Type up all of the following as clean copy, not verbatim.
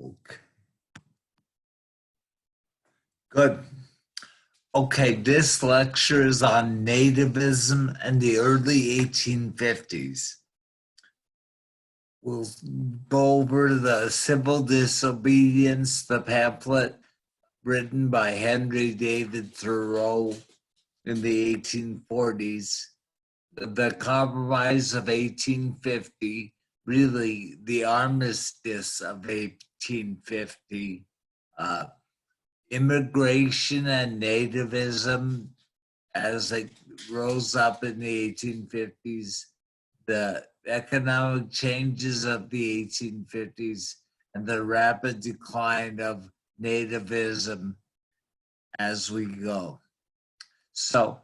Okay. Good. Okay, this lecture is on nativism and the early 1850s. We'll go over the Civil Disobedience, the pamphlet written by Henry David Thoreau in the 1840s, the Compromise of 1850, really the Armistice of 1850, immigration and nativism as it rose up in the 1850s, the economic changes of the 1850s, and the rapid decline of nativism as we go. So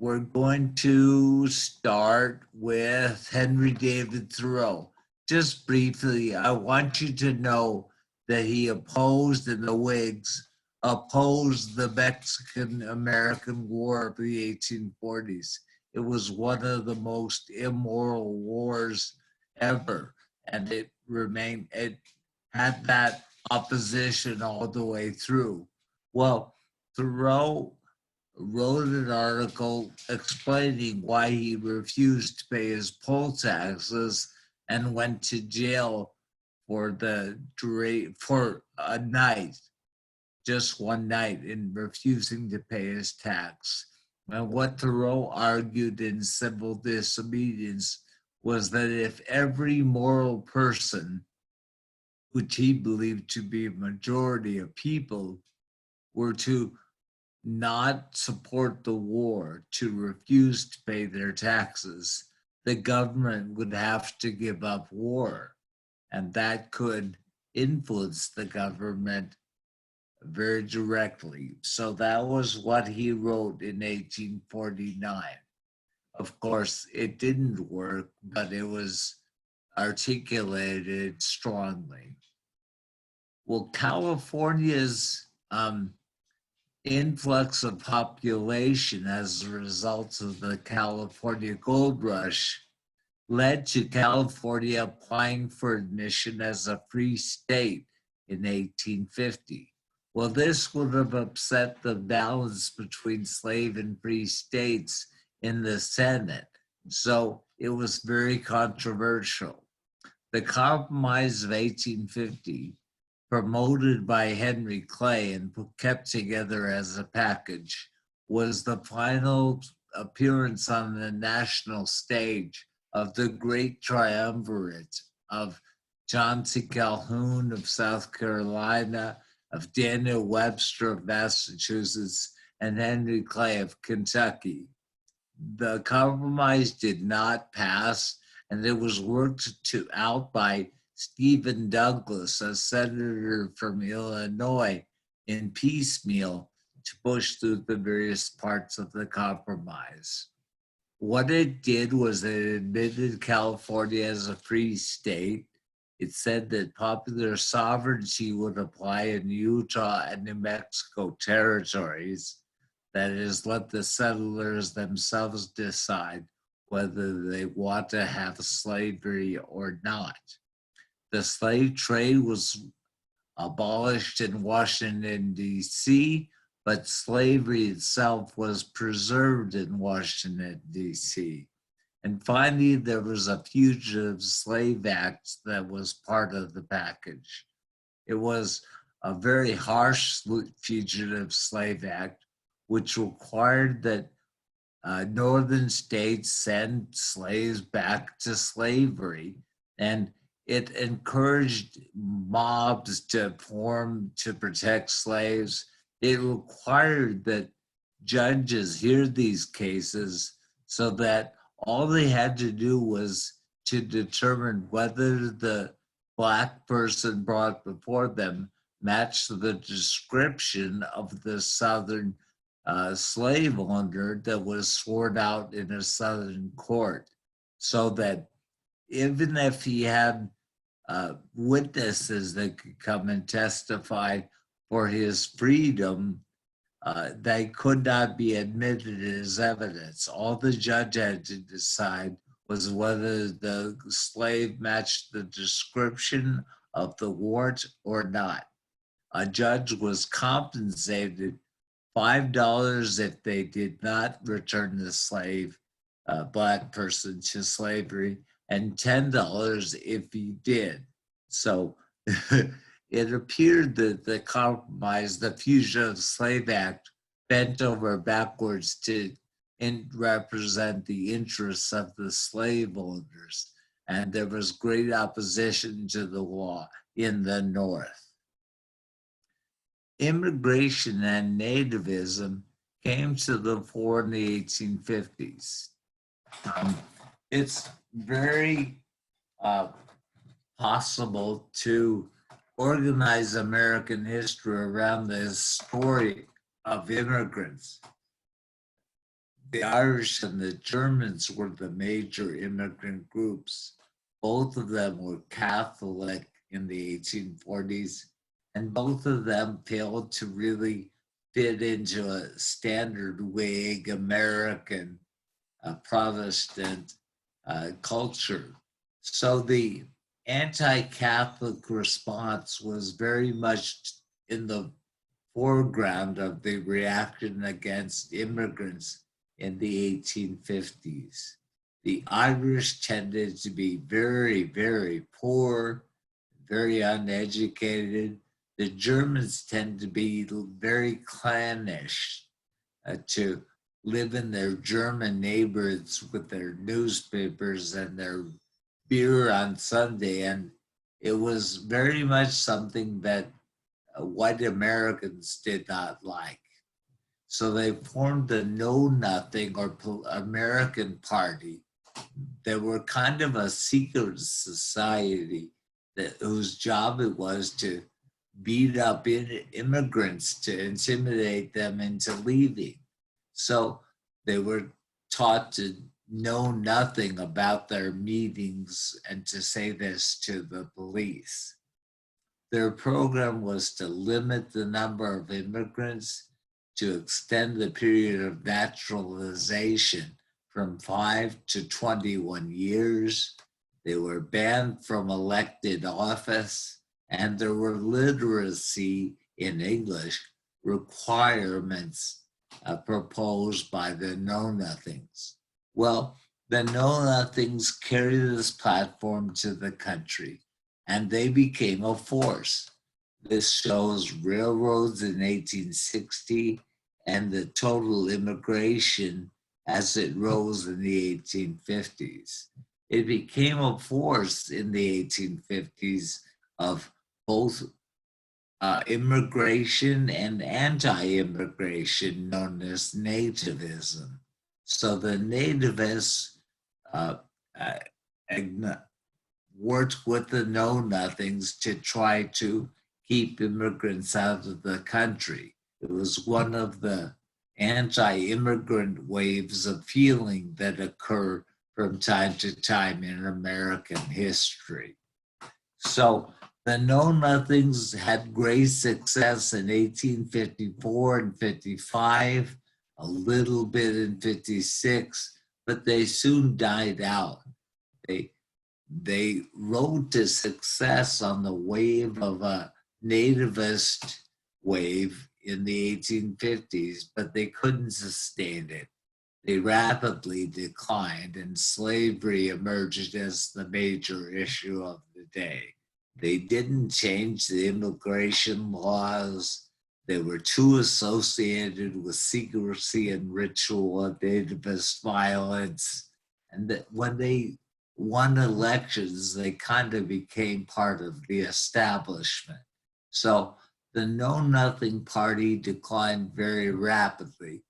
we're going to start with Henry David Thoreau. Just briefly, I want you to know that he opposed, and the Whigs opposed, the Mexican-American War of the 1840s. It was one of the most immoral wars ever, and it had that opposition all the way through. Well, Thoreau wrote an article explaining why he refused to pay his poll taxes and went to jail for a night, just one night, in refusing to pay his tax. And what Thoreau argued in Civil Disobedience was that if every moral person, which he believed to be a majority of people, were to not support the war, to refuse to pay their taxes, the government would have to give up war. And that could influence the government very directly. So that was what he wrote in 1849. Of course, it didn't work, but it was articulated strongly. Well, California's influx of population as a result of the California gold rush led to California applying for admission as a free state in 1850. Well, this would have upset the balance between slave and free states in the Senate, so it was very controversial. The Compromise of 1850, promoted by Henry Clay and kept together as a package, was the final appearance on the national stage of the great triumvirate of John C. Calhoun of South Carolina, of Daniel Webster of Massachusetts, and Henry Clay of Kentucky. The compromise did not pass, and it was worked out by Stephen Douglas, a senator from Illinois, in piecemeal to push through the various parts of the compromise. What it did was it admitted California as a free state. It said that popular sovereignty would apply in Utah and New Mexico territories. That is, let the settlers themselves decide whether they want to have slavery or not. The slave trade was abolished in Washington, D.C., but slavery itself was preserved in Washington, D.C. And finally, there was a Fugitive Slave Act that was part of the package. It was a very harsh Fugitive Slave Act, which required that northern states send slaves back to slavery, and it encouraged mobs to form to protect slaves. It required that judges hear these cases so that all they had to do was to determine whether the Black person brought before them matched the description of the Southern slave owner that was sworn out in a Southern court, so that even if he had witnesses that could come and testify for his freedom, they could not be admitted as evidence. All the judge had to decide was whether the slave matched the description of the warrant or not. A judge was compensated $5 if they did not return the slave, black person, to slavery, and $10 if he did. So it appeared that the compromise, the Fugitive Slave Act, bent over backwards to represent the interests of the slave owners, and there was great opposition to the law in the North. Immigration and nativism came to the fore in the 1850s. It's very possible to organize American history around this story of immigrants. The Irish and the Germans were the major immigrant groups. Both of them were Catholic in the 1840s, and both of them failed to really fit into a standard Whig American Protestant culture. So the anti-Catholic response was very much in the foreground of the reaction against immigrants in the 1850s. The Irish tended to be very, very poor, very uneducated. The Germans tend to be very clannish, to live in their German neighborhoods with their newspapers and their beer on Sunday. And it was very much something that white Americans did not like. So they formed the Know Nothing or American Party. They were kind of a secret society whose job it was to beat up immigrants to intimidate them into leaving. So they were taught to know nothing about their meetings and to say this to the police. Their program was to limit the number of immigrants, to extend the period of naturalization from 5 to 21 years. They were banned from elected office, and there were literacy in English requirements proposed by the Know Nothings. Well, the Know Nothings carried this platform to the country, and they became a force. This shows railroads in 1860 and the total immigration as it rose in the 1850s. It became a force in the 1850s of both immigration and anti-immigration, known as Nativism. So the nativists worked with the Know Nothings to try to keep immigrants out of the country. It was one of the anti-immigrant waves of feeling that occur from time to time in American history. So the Know Nothings had great success in 1854 and 55, a little bit in 56, but they soon died out. They rode to success on the wave of a nativist wave in the 1850s, but they couldn't sustain it. They rapidly declined, and slavery emerged as the major issue of the day. They didn't change the immigration laws. They were too associated with secrecy and ritual of nativist violence. And that when they won elections, they kind of became part of the establishment. So the Know Nothing Party declined very rapidly.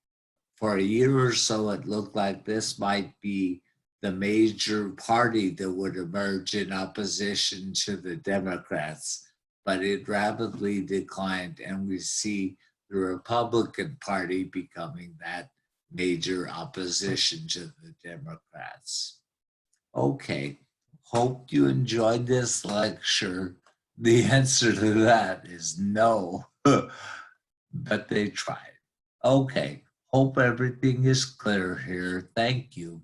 For a year or so, it looked like this might be the major party that would emerge in opposition to the Democrats, but it rapidly declined, and we see the Republican Party becoming that major opposition to the Democrats. Okay, hope you enjoyed this lecture. The answer to that is no, but they tried. Okay, hope everything is clear here. Thank you.